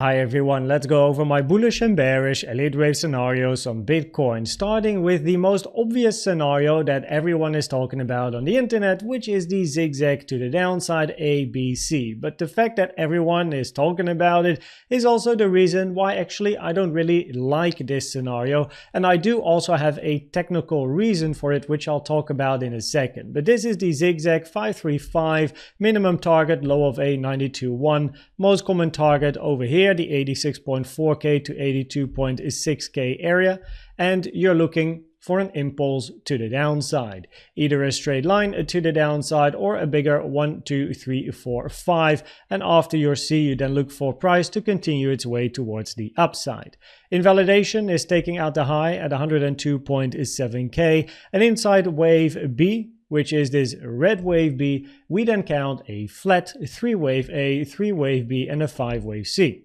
Hi everyone, let's go over my bullish and bearish Elliott wave scenarios on Bitcoin, starting with the most obvious scenario that everyone is talking about on the internet, which is the zigzag to the downside ABC. But the fact that everyone is talking about it is also the reason why actually I don't really like this scenario, and I do also have a technical reason for it, which I'll talk about in a second. But this is the zigzag 535, minimum target low of a 92.1, most common target over here, the 86.4k to 82.6k area, and you're looking for an impulse to the downside, either a straight line to the downside or a bigger 1, 2, 3, 4, 5, and after your C you then look for price to continue its way towards the upside. Invalidation is taking out the high at 102.7k, and inside wave B, which is this red wave B, we then count a flat 3 wave A, 3 wave B, and a 5 wave C.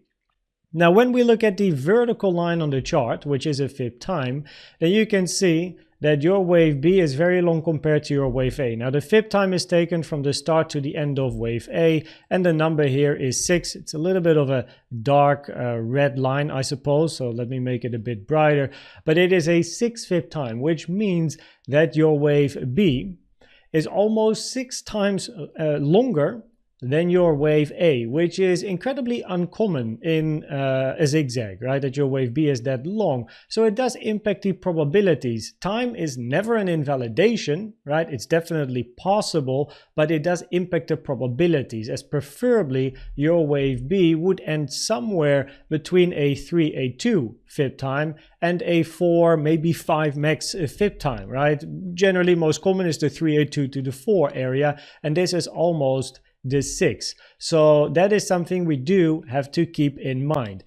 Now, when we look at the vertical line on the chart, which is a fib time, then you can see that your wave B is very long compared to your wave A. Now, the fib time is taken from the start to the end of wave A, and the number here is 6. It's a little bit of a dark red line, I suppose, so let me make it a bit brighter. But it is a 6 fib time, which means that your wave B is almost 6 times longer than your wave A, which is incredibly uncommon in a zigzag, right? That your wave B is that long. So it does impact the probabilities. Time is never an invalidation, right? It's definitely possible, but it does impact the probabilities, as preferably your wave B would end somewhere between a 3, a 2 fib time and a 4, maybe 5 max fib time, right? Generally, most common is the 3, a 2 to the 4 area, and this is almost the 6. So that is something we do have to keep in mind.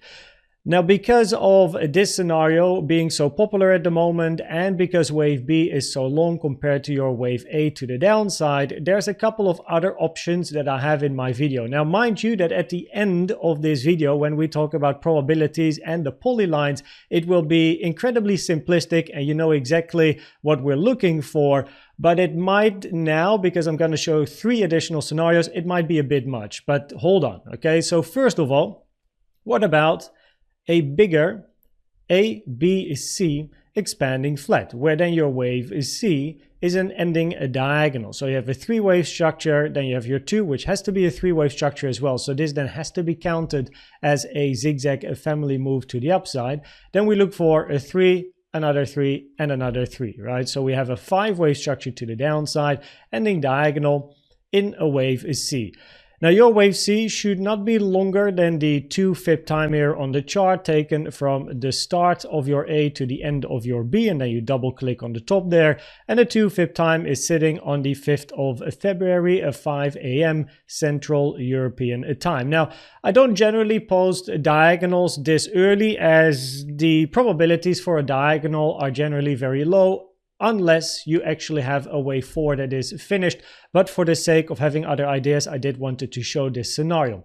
Now, because of this scenario being so popular at the moment, and because wave B is so long compared to your wave A to the downside, there's a couple of other options that I have in my video. Now, mind you that at the end of this video, when we talk about probabilities and the polylines, it will be incredibly simplistic and you know exactly what we're looking for. But it might now, because I'm going to show 3 additional scenarios, it might be a bit much. But hold on, okay? So first of all, what about a bigger ABC expanding flat, where then your wave C is an ending a diagonal. So you have a 3-wave structure, then you have your 2, which has to be a 3-wave structure as well. So this then has to be counted as a zigzag, a family move to the upside. Then we look for a 3, another 3, and another 3, right? So we have a 5-wave structure to the downside, ending diagonal in a wave C. Now, your wave C should not be longer than the 2 fib time here on the chart, taken from the start of your A to the end of your B, and then you double click on the top there. And the 2 fib time is sitting on the 5th of February at 5 a.m. Central European time. Now, I don't generally post diagonals this early, as the probabilities for a diagonal are generally very low, unless you actually have a wave 4 that is finished. But for the sake of having other ideas, I did wanted to show this scenario.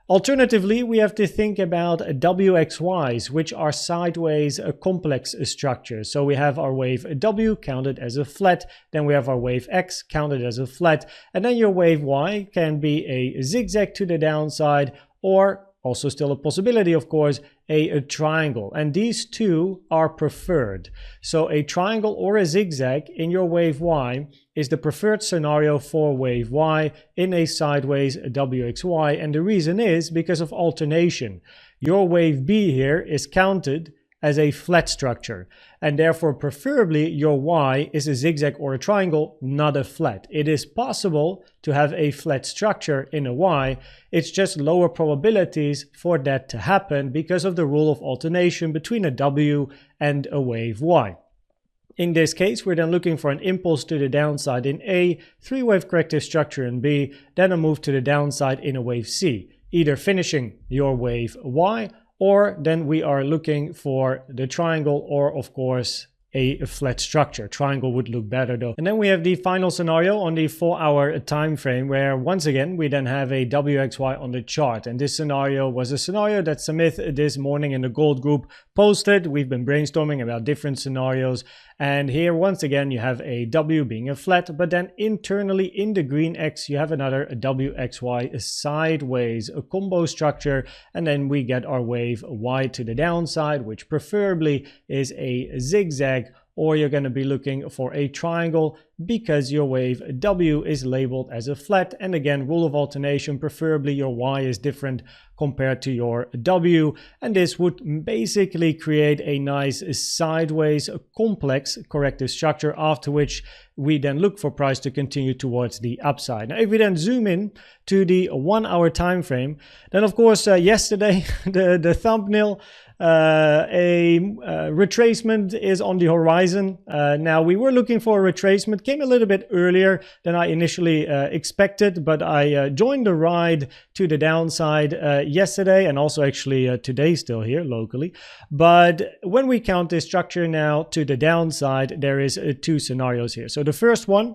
Alternatively, we have to think about WXYs, which are sideways complex structures. So we have our wave W counted as a flat, then we have our wave X counted as a flat, and then your wave Y can be a zigzag to the downside, or also still a possibility, of course, a triangle. And these two are preferred. So a triangle or a zigzag in your wave Y is the preferred scenario for wave Y in a sideways WXY. And the reason is because of alternation. Your wave B here is counted as a flat structure, and therefore preferably your Y is a zigzag or a triangle, not a flat. It is possible to have a flat structure in a Y, it's just lower probabilities for that to happen because of the rule of alternation between a W and a wave Y. In this case, we're then looking for an impulse to the downside in A, 3-wave corrective structure in B, then a move to the downside in a wave C, either finishing your wave Y, or then we are looking for the triangle, or of course a flat structure. Triangle would look better though. And then we have the final scenario on the 4-hour time frame, where once again we then have a WXY on the chart. And this scenario was a scenario that Samith this morning in the gold group posted. We've been brainstorming about different scenarios, and here once again you have a W being a flat, but then internally in the green X you have another WXY sideways, a combo structure, and then we get our wave Y to the downside, which preferably is a zigzag, or you're going to be looking for a triangle because your wave W is labeled as a flat. And again, rule of alternation, preferably your Y is different compared to your W, and this would basically create a nice sideways complex corrective structure, after which we then look for price to continue towards the upside. Now if we then zoom in to the 1-hour time frame, then of course yesterday the thumbnail, a retracement is on the horizon. Now we were looking for a retracement, came a little bit earlier than I initially expected, but I joined the ride to the downside yesterday, and also actually today still here locally. But when we count this structure now to the downside, there is 2 scenarios here. So the first one,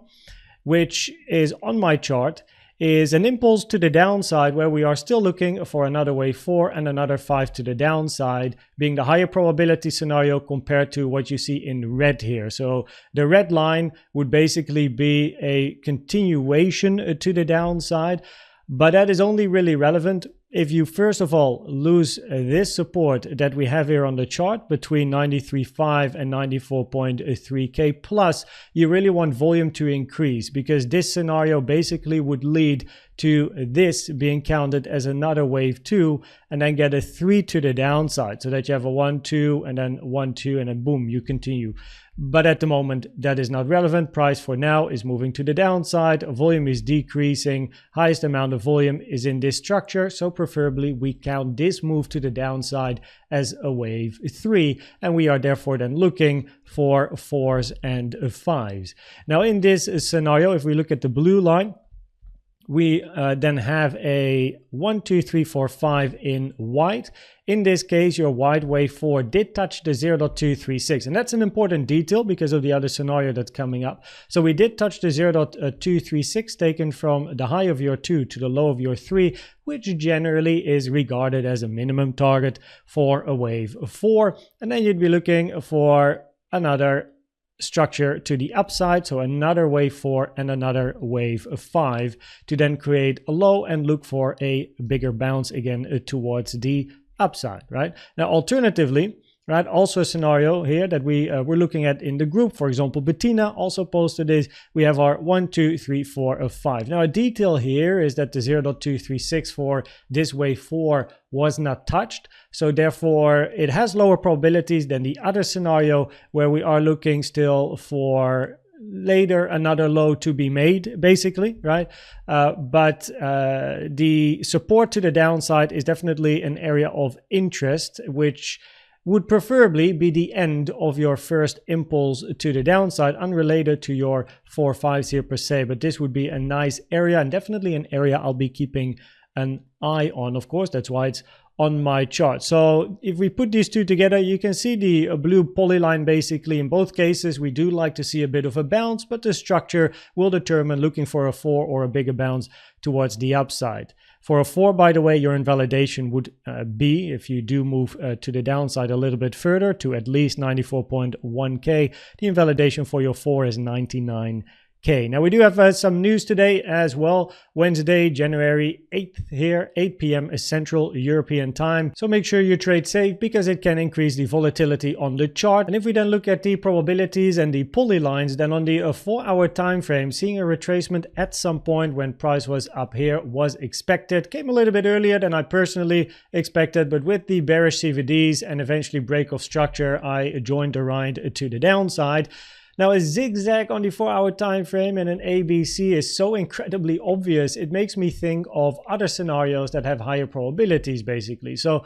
which is on my chart, is an impulse to the downside, where we are still looking for another wave 4 and another 5 to the downside, being the higher probability scenario compared to what you see in red here. So the red line would basically be a continuation to the downside, but that is only really relevant if you first of all lose this support that we have here on the chart between 93.5 and 94.3k, plus you really want volume to increase, because this scenario basically would lead to this being counted as another wave 2, and then get a 3 to the downside, so that you have a 1 2 and then 1 2, and then boom, you continue. But at the moment that is not relevant. Price for now is moving to the downside, volume is decreasing, highest amount of volume is in this structure, so preferably we count this move to the downside as a wave 3, and we are therefore then looking for 4s and 5s. Now in this scenario, if we look at the blue line, we then have a 1 2 3 4 5 in white. In this case, your white wave 4 did touch the 0.236, and that's an important detail because of the other scenario that's coming up. So we did touch the 0.236, taken from the high of your 2 to the low of your 3, which generally is regarded as a minimum target for a wave 4. And then you'd be looking for another structure to the upside, so another wave 4 and another wave 5, to then create a low and look for a bigger bounce again towards the upside, right? Now alternatively, right, also a scenario here that we were looking at in the group, for example Bettina also posted this, we have our 1 2 3 4 5. Now a detail here is that the 0.236 for this wave 4 was not touched, so therefore it has lower probabilities than the other scenario, where we are looking still for later another low to be made, basically, right? But the support to the downside is definitely an area of interest, which would preferably be the end of your first impulse to the downside, unrelated to your 4-5s here per se. But this would be a nice area, and definitely an area I'll be keeping an eye on. Of course, that's why it's on my chart. So if we put these two together, you can see the blue polyline. Basically in both cases we do like to see a bit of a bounce, but the structure will determine looking for a 4 or a bigger bounce towards the upside. For a 4, by the way, your invalidation would be, if you do move to the downside a little bit further to at least 94.1k, the invalidation for your 4 is 99k. Now we do have some news today as well. Wednesday, January 8th here, 8 p.m. Central European time. So make sure you trade safe, because it can increase the volatility on the chart. And if we then look at the probabilities and the polylines, then on the 4-hour time frame, seeing a retracement at some point when price was up here was expected. Came a little bit earlier than I personally expected, but with the bearish CVDs and eventually break of structure, I joined the ride to the downside. Now a zigzag on the 4-hour time frame and an ABC is so incredibly obvious, it makes me think of other scenarios that have higher probabilities basically. So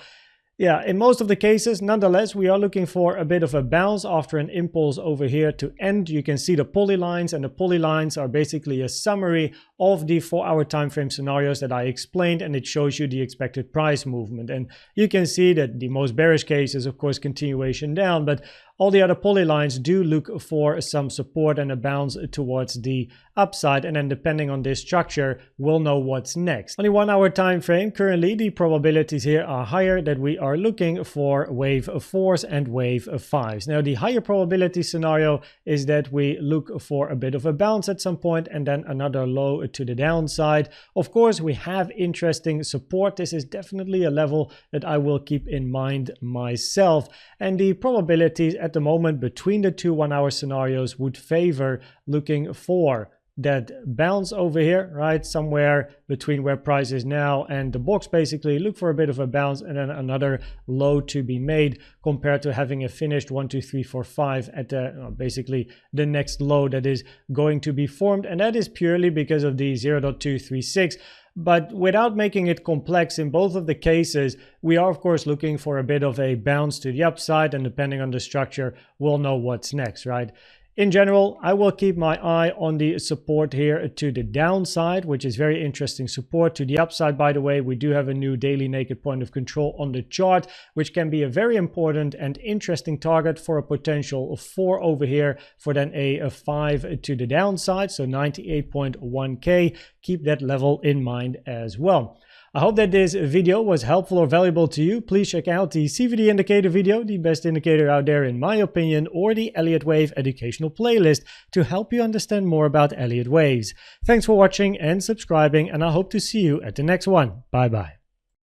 yeah, in most of the cases, nonetheless, we are looking for a bit of a bounce after an impulse over here to end. You can see the polylines, and the polylines are basically a summary of the 4-hour time frame scenarios that I explained, and it shows you the expected price movement. And you can see that the most bearish case is of course continuation down, but all the other polylines do look for some support and a bounce towards the upside, and then depending on this structure, we'll know what's next. On the 1 hour time frame, currently the probabilities here are higher that we are looking for wave 4s and wave 5s. Now the higher probability scenario is that we look for a bit of a bounce at some point and then another low to the downside. Of course, we have interesting support. This is definitely a level that I will keep in mind myself, and the probabilities at the moment between the two 1 hour scenarios would favor looking for that bounce over here, right, somewhere between where price is now and the box. Basically look for a bit of a bounce and then another low to be made, compared to having a finished 1 2 3 4 5 at the basically the next low that is going to be formed, and that is purely because of the 0.236. But without making it complex, in both of the cases we are of course looking for a bit of a bounce to the upside, and depending on the structure we'll know what's next, right? In general, I will keep my eye on the support here to the downside, which is very interesting support. To the upside, by the way, we do have a new daily naked point of control on the chart, which can be a very important and interesting target for a potential 4 over here, for then a 5 to the downside, so 98.1k. Keep that level in mind as well. I hope that this video was helpful or valuable to you. Please check out the CVD indicator video, the best indicator out there in my opinion, or the Elliott Wave educational playlist to help you understand more about Elliott Waves. Thanks for watching and subscribing, and I hope to see you at the next one. Bye bye.